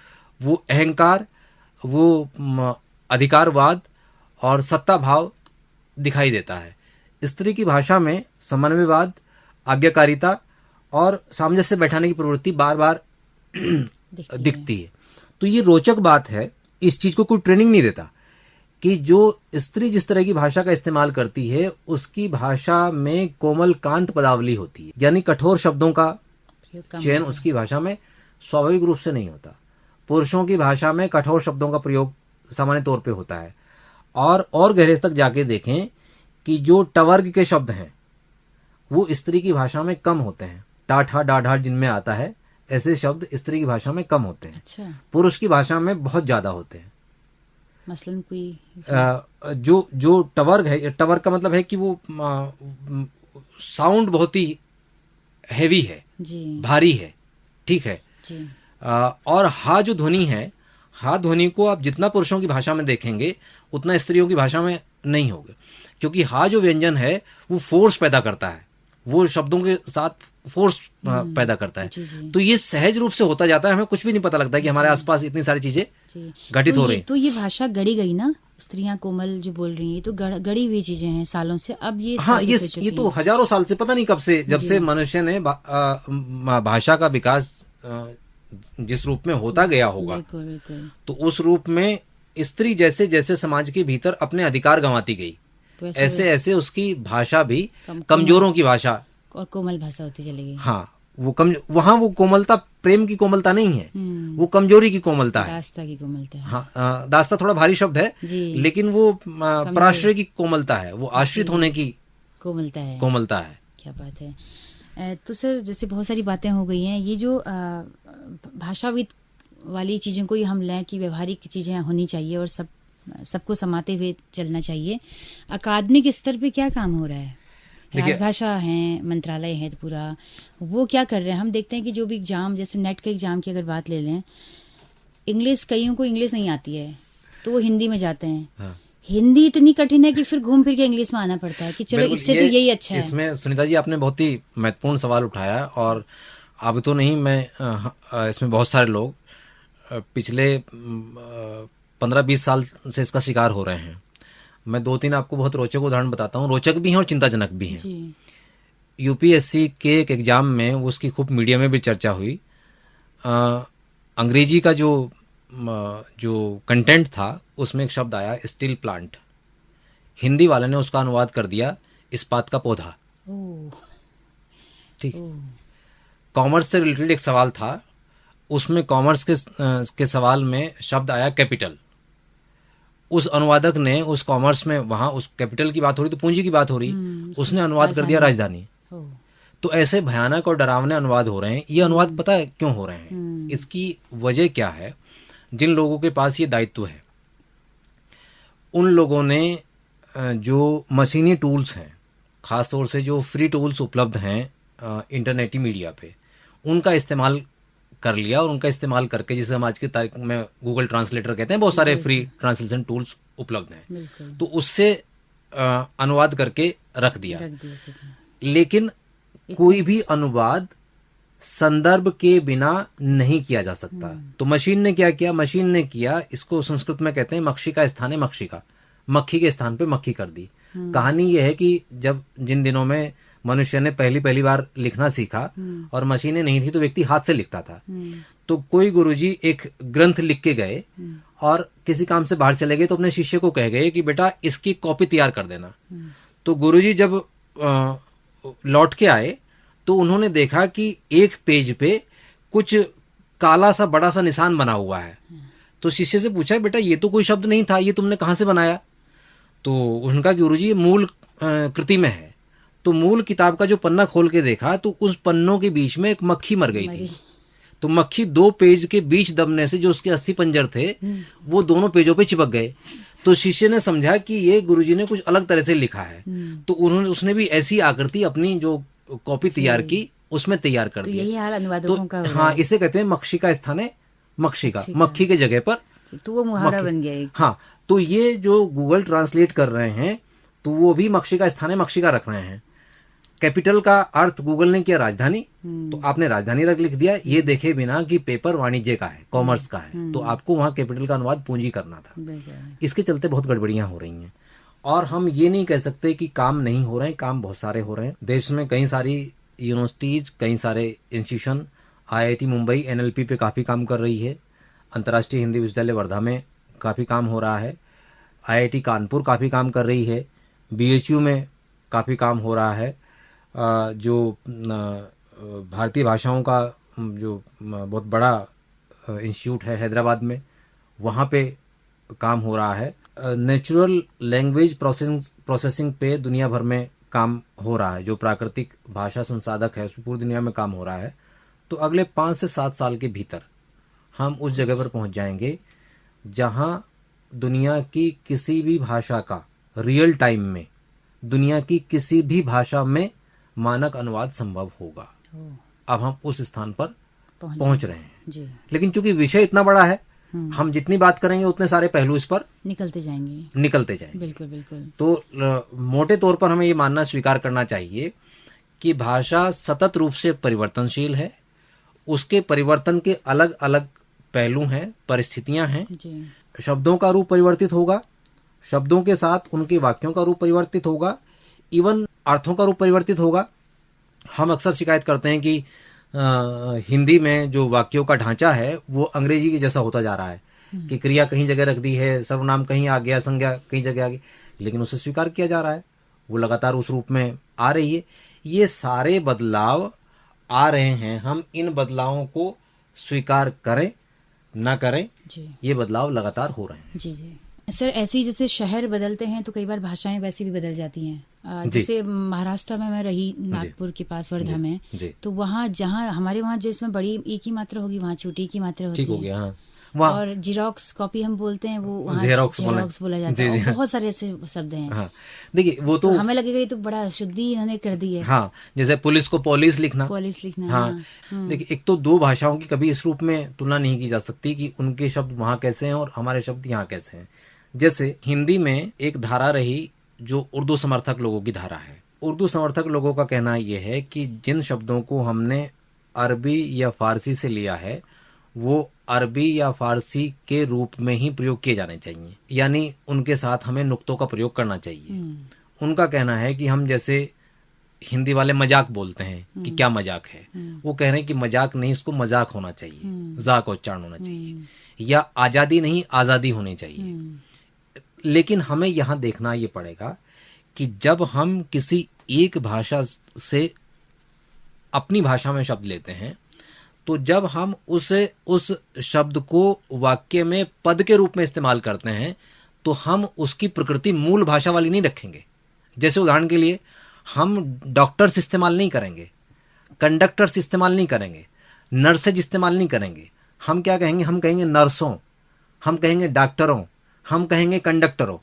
वो अहंकार, वो अधिकारवाद और सत्ता भाव दिखाई देता है। स्त्री की भाषा में समन्वयवाद, आज्ञाकारिता और सामंजस्य बैठाने की प्रवृत्ति बार बार दिखती है। तो ये रोचक बात है, इस चीज को कोई ट्रेनिंग नहीं देता कि जो स्त्री जिस तरह की भाषा का इस्तेमाल करती है उसकी भाषा में कोमल कांत पदावली होती है, यानी कठोर शब्दों का चयन उसकी भाषा में स्वाभाविक रूप से नहीं होता। पुरुषों की भाषा में कठोर शब्दों का प्रयोग सामान्य तौर पे होता है। और गहरे तक जाके देखें कि जो टवर्ग के शब्द हैं वो स्त्री की भाषा में कम होते हैं। टाठा डाढ़ा जिनमें आता है, ऐसे शब्द स्त्री की भाषा में कम होते हैं। अच्छा। पुरुष की भाषा में बहुत ज्यादा होते हैं। मसलन कोई जो टवर्ग है, टवर्ग का मतलब है कि वो साउंड बहुत ही हैवी है जी, भारी है, ठीक है जी। और हा जो ध्वनि है, हा ध्वनि को आप जितना पुरुषों की भाषा में देखेंगे उतना स्त्रियों की भाषा में नहीं होगा, क्योंकि हा जो व्यंजन है वो फोर्स पैदा करता है, वो शब्दों के साथ फोर्स पैदा करता है जी जी। तो ये सहज रूप से होता जाता है, हमें कुछ भी नहीं पता लगता कि हमारे आसपास इतनी सारी चीजें घटित हो रही हैं। तो ये भाषा गढ़ी गई ना, स्त्रियां कोमल जो बोल रही हैं, तो गढ़ी हुई चीजें हैं सालों से। अब ये ये तो हजारों साल से, पता नहीं कब से, जब से मनुष्य ने भाषा का विकास जिस रूप में होता गया होगा, तो उस रूप में स्त्री जैसे जैसे समाज के भीतर अपने अधिकार गंवाती गई, ऐसे ऐसे उसकी भाषा भी कमजोरों की भाषा और कोमल भाषा होती चली गई। हाँ, वहाँ वो कोमलता प्रेम की कोमलता नहीं है, वो कमजोरी की कोमलता है, दास्ता की कोमलता है। हाँ, दास्ता थोड़ा भारी शब्द है लेकिन वो पराश्रय की कोमलता है, वो आश्रित होने की कोमलता है। क्या बात है। तो सर, जैसे बहुत सारी बातें हो गई हैं, ये जो भाषाविद वाली चीजों को ही हम लें कि व्यवहारिक चीजें होनी चाहिए और सब सबको समाते हुए चलना चाहिए। अकादमिक स्तर पे क्या काम हो रहा है? राजभाषा है, मंत्रालय है, तो पूरा वो क्या कर रहे हैं? हम देखते हैं कि जो भी एग्जाम, जैसे नेट के एग्जाम की अगर बात ले लें, इंग्लिश, कईयों को इंग्लिश नहीं आती है तो वो हिंदी में जाते हैं। हाँ। हिंदी इतनी कठिन है कि फिर घूम फिर के इंग्लिश में आना पड़ता है कि चलो इससे तो यही अच्छा है। इसमें सुनीता जी आपने बहुत ही महत्वपूर्ण सवाल उठाया, और अब तो नहीं, मैं इसमें बहुत सारे लोग पिछले 15-20 साल से इसका शिकार हो रहे हैं। मैं 2-3 आपको बहुत रोचक उदाहरण बताता हूँ, रोचक भी हैं और चिंताजनक भी हैं। यूपीएससी के एक एग्जाम में उसकी खूब मीडिया में भी चर्चा हुई। अंग्रेजी का जो कंटेंट था उसमें एक शब्द आया स्टील प्लांट, हिंदी वाले ने उसका अनुवाद कर दिया इस्पात का पौधा। ठीक। कॉमर्स से रिलेटेड एक सवाल था, उसमें कॉमर्स के सवाल में शब्द आया कैपिटल। उस अनुवादक ने उस कॉमर्स में, वहां उस कैपिटल की बात हो रही तो पूंजी की बात हो रही, उसने अनुवाद कर दिया राजधानी। तो ऐसे भयानक और डरावने अनुवाद हो रहे हैं। ये अनुवाद पता है क्यों हो रहे हैं? इसकी वजह क्या है? जिन लोगों के पास ये दायित्व है, उन लोगों ने जो मशीनी टूल्स हैं, खासतौर से जो फ्री टूल्स उपलब्ध हैं इंटरनेटी मीडिया पे, उनका इस्तेमाल कर लिया, और उनका इस्तेमाल करके, जिसे हम आज की तारीख में गूगल ट्रांसलेटर कहते हैं, बहुत सारे फ्री ट्रांसलेशन टूल्स उपलब्ध हैं, तो उससे अनुवाद करके रख दिया। लेकिन कोई भी अनुवाद संदर्भ के बिना नहीं किया जा सकता। तो मशीन ने क्या किया? मशीन ने किया, इसको संस्कृत में कहते हैं मक्षी का स्थान है मक्षिका, मक्खी के स्थान पे मक्खी कर दी। कहानी यह है कि जिन दिनों में मनुष्य ने पहली बार लिखना सीखा और मशीनें नहीं थी तो व्यक्ति हाथ से लिखता था। तो कोई गुरुजी एक ग्रंथ लिख के गए और किसी काम से बाहर चले गए, तो अपने शिष्य को कह गए कि बेटा इसकी कॉपी तैयार कर देना। तो गुरुजी जब लौट के आए तो उन्होंने देखा कि एक पेज पे कुछ काला सा बड़ा सा निशान बना हुआ है। तो शिष्य से पूछा, बेटा ये तो कोई शब्द नहीं था, ये तुमने कहाँ से बनाया? तो उनका गुरुजी ये मूल कृति में है। तो मूल किताब का जो पन्ना खोल के देखा तो उस पन्नों के बीच में एक मक्खी मर गई थी। तो मक्खी 2 पेज के बीच दबने से जो उसके अस्थि पंजर थे वो दोनों पेजों पे चिपक गए। तो शिष्य ने समझा कि ये गुरुजी ने कुछ अलग तरह से लिखा है, तो उसने भी ऐसी आकृति अपनी जो कॉपी तैयार की उसमें तैयार कर दिया। यही हाल अनुवादकों का हो रहा है। हाँ, इसे कहते हैं मक्षी का स्थान है मक्षिका, मक्खी के जगह पर तो वो मुहावरा बन गया। हाँ, तो ये जो गूगल ट्रांसलेट कर रहे हैं तो वो भी मक्षी का स्थान है मक्षिका रख रहे हैं। कैपिटल का अर्थ गूगल ने किया राजधानी, तो आपने राजधानी लिख दिया, ये देखे बिना कि पेपर वाणिज्य का है, कॉमर्स का है, तो आपको वहां कैपिटल का अनुवाद पूंजी करना था। इसके चलते बहुत गड़बड़ियां हो रही हैं। और हम ये नहीं कह सकते कि काम नहीं हो रहे हैं, काम बहुत सारे हो रहे हैं। देश में कई सारी यूनिवर्सिटीज, कई सारे इंस्टीट्यूशन, IIT मुंबई NLP पे काफ़ी काम कर रही है, अंतर्राष्ट्रीय हिंदी विश्वविद्यालय वर्धा में काफ़ी काम हो रहा है, IIT कानपुर काफ़ी काम कर रही है, BHU में काफ़ी काम हो रहा है, जो भारतीय भाषाओं का जो बहुत बड़ा इंस्टीट्यूट है हैदराबाद में, वहाँ पे काम हो रहा है। नेचुरल लैंग्वेज प्रोसेसिंग पे दुनिया भर में काम हो रहा है, जो प्राकृतिक भाषा संसाधक है उसमें पूरी दुनिया में काम हो रहा है। तो अगले 5 से 7 साल के भीतर हम उस जगह पर पहुंच जाएंगे जहां दुनिया की किसी भी भाषा का रियल टाइम में, दुनिया की किसी भी भाषा में मानक अनुवाद संभव होगा। अब हम उस स्थान पर पहुंच रहे हैं जी। लेकिन चूंकि विषय इतना बड़ा है, हम जितनी बात करेंगे उतने सारे पहलू इस पर निकलते जाएंगे। बिल्कुल बिल्कुल। तो मोटे तौर पर हमें ये मानना स्वीकार करना चाहिए कि भाषा सतत रूप से परिवर्तनशील है, उसके परिवर्तन के अलग अलग पहलू हैं, परिस्थितियां हैं। शब्दों का रूप परिवर्तित होगा, शब्दों के साथ उनके वाक्यों का रूप परिवर्तित होगा, इवन अर्थों का रूप परिवर्तित होगा। हम अक्सर शिकायत करते हैं कि हिंदी में जो वाक्यों का ढांचा है वो अंग्रेजी के जैसा होता जा रहा है, कि क्रिया कहीं जगह रख दी है, सर्वनाम कहीं आ गया, संज्ञा कहीं जगह आ गई, लेकिन उसे स्वीकार किया जा रहा है, वो लगातार उस रूप में आ रही है। ये सारे बदलाव आ रहे हैं, हम इन बदलावों को स्वीकार करें ना करें जी, ये बदलाव लगातार हो रहे हैं। जी जी सर, ऐसे ही जैसे शहर बदलते हैं तो कई बार भाषाएं वैसी भी बदल जाती हैं। जैसे महाराष्ट्र में मैं रही, नागपुर के पास वर्धा में, तो वहाँ जहाँ हमारे वहाँ जिसमें बड़ी एक ही मात्रा होगी वहाँ छोटी की मात्रा होती है। ठीक हो गया। हाँ, वहाँ और जीरोक्स कॉपी हम बोलते हैं, वो वहाँ जेरोक्स बोला जाता है। जी, और बहुत सारे ऐसे शब्द हैं। हाँ देखिए वो तो तो हमें लगेगा ये तो बड़ा शुद्धि इन्होंने कर दी है। हाँ, जैसे पुलिस को पॉलिस लिखना। पॉलिश लिखना। हाँ हाँ। देखिए, एक तो दो भाषाओं की कभी इस रूप में तुलना नहीं की जा सकती कि उनके शब्द वहाँ कैसे हैं और हमारे शब्द यहाँ कैसे हैं। जैसे हिंदी में एक धारा रही जो उर्दू समर्थक लोगों की धारा है। उर्दू समर्थक लोगों का कहना यह है कि जिन शब्दों को हमने अरबी या फारसी से लिया है वो अरबी या फारसी के रूप में ही प्रयोग किए जाने चाहिए, यानी उनके साथ हमें नुक्तों का प्रयोग करना चाहिए। उनका कहना है कि हम जैसे हिंदी वाले मजाक बोलते हैं कि क्या मजाक है, वो कह रहे हैं कि मजाक नहीं, इसको मजाक होना चाहिए, जाक उच्चारण होना चाहिए, या आजादी नहीं आजादी होनी चाहिए। लेकिन हमें यहाँ देखना ये पड़ेगा कि जब हम किसी एक भाषा से अपनी भाषा में शब्द लेते हैं तो जब हम उस शब्द को वाक्य में पद के रूप में इस्तेमाल करते हैं तो हम उसकी प्रकृति मूल भाषा वाली नहीं रखेंगे। जैसे उदाहरण के लिए हम डॉक्टर्स इस्तेमाल नहीं करेंगे, कंडक्टर्स इस्तेमाल नहीं करेंगे, नर्सेज इस्तेमाल नहीं करेंगे। हम क्या कहेंगे? हम कहेंगे नर्सों, हम कहेंगे डॉक्टरों, हम कहेंगे कंडक्टरों।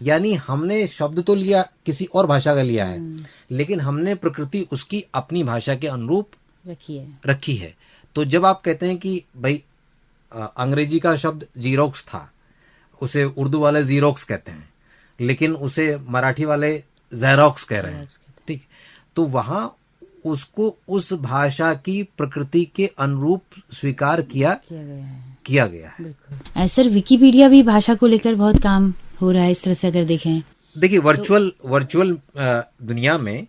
यानी हमने शब्द तो लिया किसी और भाषा का लिया है, लेकिन हमने प्रकृति उसकी अपनी भाषा के अनुरूप रखी है। तो जब आप कहते हैं कि भाई अंग्रेजी का शब्द जीरोक्स था, उसे उर्दू वाले जीरोक्स कहते हैं, लेकिन उसे मराठी वाले ज़ेरोक्स कह रहे हैं, ठीक, तो वहां उसको उस भाषा की प्रकृति के अनुरूप स्वीकार किया गया है। सर विकिपीडिया भी भाषा को लेकर बहुत काम हो रहा है इस तरह से अगर देखें। देखिए वर्चुअल दुनिया में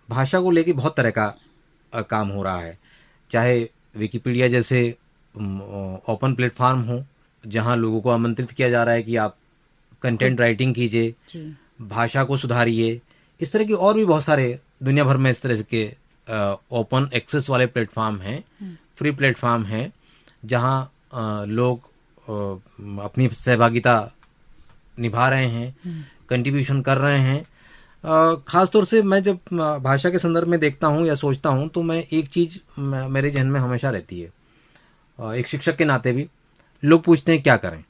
भाषा को लेकर बहुत तरह का काम हो रहा है। चाहे विकिपीडिया जैसे ओपन प्लेटफॉर्म हो जहां लोगों को आमंत्रित किया जा रहा है कि आप कंटेंट राइटिंग कीजिए, भाषा को सुधारिए। इस तरह के और भी बहुत सारे दुनिया भर में इस तरह के ओपन एक्सेस वाले प्लेटफॉर्म हैं, फ्री प्लेटफॉर्म हैं, जहां लोग अपनी सहभागिता निभा रहे हैं, कंट्रीब्यूशन कर रहे हैं। खासतौर से मैं जब भाषा के संदर्भ में देखता हूं या सोचता हूं तो मैं एक चीज मेरे जहन में हमेशा रहती है। एक शिक्षक के नाते भी लोग पूछते हैं क्या करें,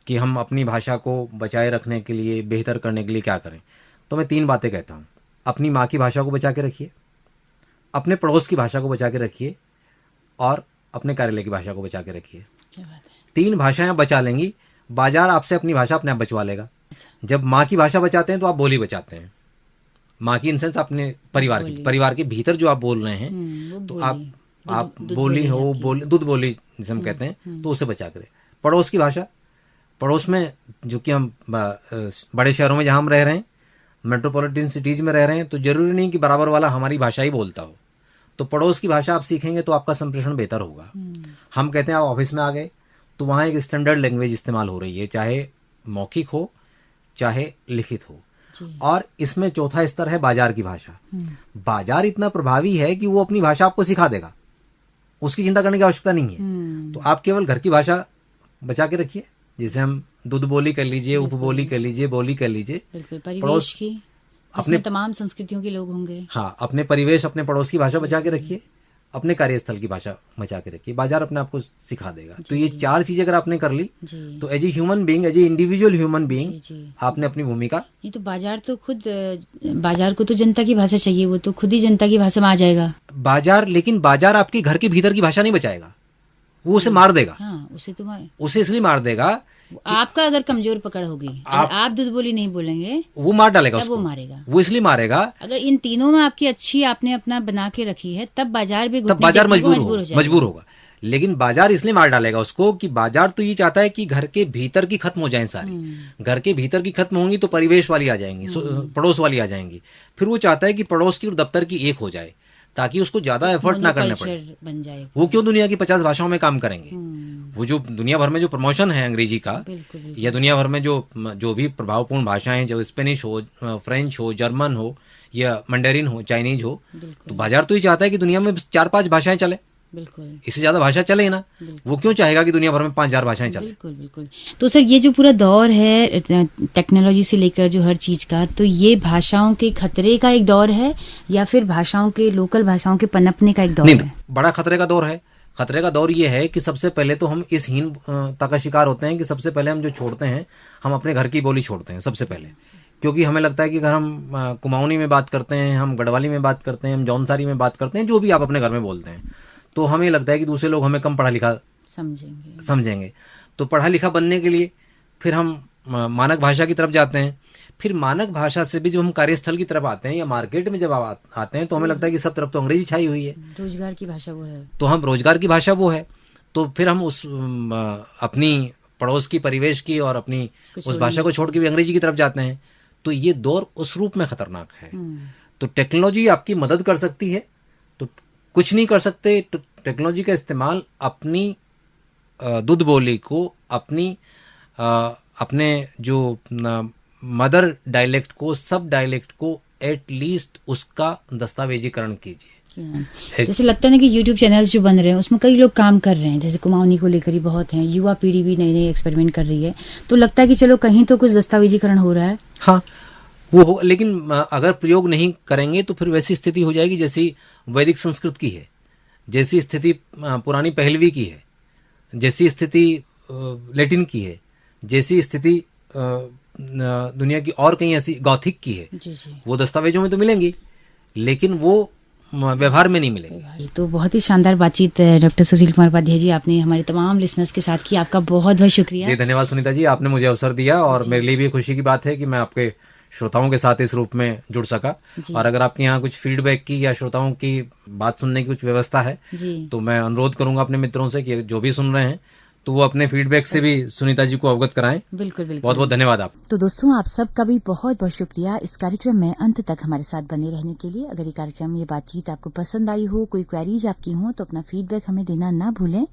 कि हम अपनी भाषा को बचाए रखने के लिए, बेहतर करने के लिए क्या करें। तो मैं 3 बातें कहता हूं। अपनी माँ की भाषा को बचा के रखिए, अपने पड़ोस की भाषा को बचा के रखिए, और अपने कार्यालय की भाषा को बचा के रखिए। 3 भाषाएं बचा लेंगी, बाजार आपसे अपनी भाषा अपने आप बचवा लेगा। जब माँ की भाषा बचाते हैं तो आप बोली बचाते हैं। माँ की इन सेंस अपने परिवार के भीतर जो आप बोल रहे हैं, तो आप बोली हो, दूध बोली जिसे हम कहते हैं, तो उसे बचा करें। पड़ोस की भाषा, पड़ोस में जो कि हम बड़े शहरों में जहां हम रह रहे हैं, मेट्रोपॉलिटन सिटीज में रह रहे हैं, तो जरूरी नहीं कि बराबर वाला हमारी भाषा ही बोलता हो। तो पड़ोस की भाषा आप सीखेंगे तो आपका संप्रेषण बेहतर होगा। हम कहते हैं आप ऑफिस में आ गए तो वहां एक स्टैंडर्ड लैंग्वेज इस्तेमाल हो रही है, चाहे मौखिक हो चाहे लिखित हो। और इसमें चौथा स्तर है बाजार की भाषा। बाजार इतना प्रभावी है कि वो अपनी भाषा आपको सिखा देगा, उसकी चिंता करने की आवश्यकता नहीं है। तो आप केवल घर की भाषा बचा के रखिए, जिसे हम दूध बोली कर लीजिए, उपबोली कर लीजिए, बोली कर लीजिए, परिवेश की अपने तमाम संस्कृतियों के लोग होंगे। हाँ, अपने परिवेश, अपने पड़ोस की भाषा बचा के रखिए, अपने कार्यस्थल की भाषा बचा के रखिए, बाजार अपने आपको सिखा देगा। तो ये 4 चीजें अगर आपने कर ली तो as a human being, as a individual human being, आपने अपनी भूमिका। ये तो बाजार को तो जनता की भाषा चाहिए, वो तो खुद ही जनता की भाषा में आ जाएगा बाजार। लेकिन बाजार आपके घर के भीतर की भाषा नहीं बचाएगा, वो उसे मार देगा। उसे इसलिए मार देगा, आपका अगर कमजोर पकड़ होगी, आप दूध बोली नहीं बोलेंगे, वो मार डालेगा उसको, वो मारेगा। वो इसलिए मारेगा। अगर इन तीनों में आपकी अच्छी आपने अपना बना के रखी है, तब बाजार भी मजबूर होगा। लेकिन बाजार इसलिए मार डालेगा उसको कि बाजार तो ये चाहता है कि घर के भीतर की खत्म हो जाए सारी। घर के भीतर की खत्म होंगी तो परिवेश वाली आ जाएंगी, पड़ोस वाली आ जाएंगी। फिर वो चाहता है कि पड़ोस की और दफ्तर की एक हो जाए, ताकि उसको ज्यादा एफर्ट ना करने पड़े, बन जाए। वो क्यों दुनिया की 50 भाषाओं में काम करेंगे। वो जो दुनिया भर में जो प्रमोशन है अंग्रेजी का, या दुनिया भर में जो भी प्रभावपूर्ण भाषाएं, जो स्पेनिश हो, फ्रेंच हो, जर्मन हो, या मंडेरिन हो, चाइनीज हो, तो बाजार तो ही चाहता है कि दुनिया में 4-5 भाषाएं चले। इससे ज्यादा भाषा चले ही ना, वो क्यों चाहेगा कि दुनिया भर में 5000 भाषाएं चले। बिल्कुल। तो सर ये जो पूरा दौर है टेक्नोलॉजी से लेकर जो हर चीज का, तो ये भाषाओं के खतरे का एक दौर है या फिर भाषाओं के लोकल भाषाओं के पनपने का एक दौर है? बड़ा खतरे का दौर है। खतरे का दौर ये है कि सबसे पहले तो हम इस हीनता का शिकार होते हैं कि सबसे पहले हम जो छोड़ते हैं, हम अपने घर की बोली छोड़ते हैं सबसे पहले। क्योंकि हमें लगता है कि अगर हम कुमाऊनी में बात करते हैं, हम गढ़वाली में बात करते हैं, हम जौनसारी में बात करते हैं, जो भी आप अपने घर में बोलते हैं, तो हमें लगता है कि दूसरे लोग हमें कम पढ़ा लिखा समझेंगे। तो पढ़ा लिखा बनने के लिए फिर हम मानक भाषा की तरफ जाते हैं। फिर मानक भाषा से भी जब हम कार्यस्थल की तरफ आते हैं या मार्केट में जब आते हैं, तो हमें लगता है कि सब तरफ तो अंग्रेजी छाई हुई है, रोजगार की भाषा वो है, तो हम रोजगार की भाषा वो है, तो फिर हम उस अपनी पड़ोस की, परिवेश की और अपनी उस भाषा को छोड़ के भी अंग्रेजी की तरफ जाते हैं। तो ये दौर उस रूप में खतरनाक है। तो टेक्नोलॉजी आपकी मदद कर सकती है, तो कुछ नहीं कर सकते। तो टेक्नोलॉजी का इस्तेमाल अपनी दुध बोली को, अपने जो मदर डायलेक्ट को, सब डायलेक्ट को एटलीस्ट उसका दस्तावेजीकरण कीजिए। जैसे लगता है ना कि YouTube चैनल्स जो बन रहे हैं उसमें कई लोग काम कर रहे हैं, जैसे कुमाऊनी को लेकर ही बहुत हैं, युवा पीढ़ी भी नई नई एक्सपेरिमेंट कर रही है, तो लगता है कि चलो कहीं तो कुछ दस्तावेजीकरण हो रहा है। हाँ, वो हो, लेकिन अगर प्रयोग नहीं करेंगे तो फिर वैसी स्थिति हो जाएगी जैसी वैदिक संस्कृत की है, जैसी स्थिति पुरानी पहलवी की है, जैसी स्थिति लैटिन की है, जैसी स्थिति दुनिया की और कहीं ऐसी गॉथिक की है। जी जी। वो दस्तावेजों में तो मिलेंगी, लेकिन वो व्यवहार में नहीं मिलेंगी। तो बहुत ही शानदार बातचीत डॉक्टर सुशील कुमार उपाध्याय जी आपने हमारे तमाम लिसनर्स के साथ की। आपका बहुत बहुत शुक्रिया। जी धन्यवाद सुनीता जी, आपने मुझे अवसर दिया और मेरे लिए भी खुशी की बात है कि मैं आपके श्रोताओं के साथ इस रूप में जुड़ सका। और अगर आपके यहाँ कुछ फीडबैक की या श्रोताओं की बात सुनने की कुछ व्यवस्था है तो मैं अनुरोध करूंगा अपने मित्रों से कि जो भी सुन रहे हैं तो वो अपने फीडबैक से भी सुनीता जी को अवगत कराएं। बिल्कुल बिल्कुल। बहुत बहुत धन्यवाद आप। तो दोस्तों, आप सबका भी बहुत बहुत शुक्रिया इस कार्यक्रम में अंत तक हमारे साथ बने रहने के लिए। अगर ये कार्यक्रम, ये बातचीत आपको पसंद आई हो, कोई क्वेरीज आपकी हो, तो अपना फीडबैक हमें देना ना भूलें।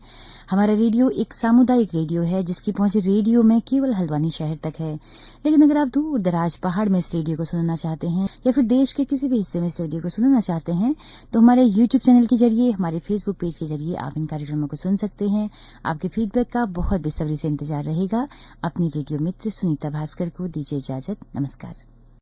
हमारा रेडियो एक सामुदायिक रेडियो है जिसकी पहुंच रेडियो में केवल हल्द्वानी शहर तक है। लेकिन अगर आप दूर दराज पहाड़ में इस रेडियो को सुनना चाहते हैं या फिर देश के किसी भी हिस्से में इस रेडियो को सुनना चाहते हैं, तो हमारे YouTube चैनल के जरिए, हमारे Facebook पेज के जरिए आप इन कार्यक्रमों को सुन सकते हैं। आपके फीडबैक का बहुत बेसब्री से इंतजार रहेगा। अपनी रेडियो मित्र सुनीता भास्कर को दीजिए इजाजत। नमस्कार।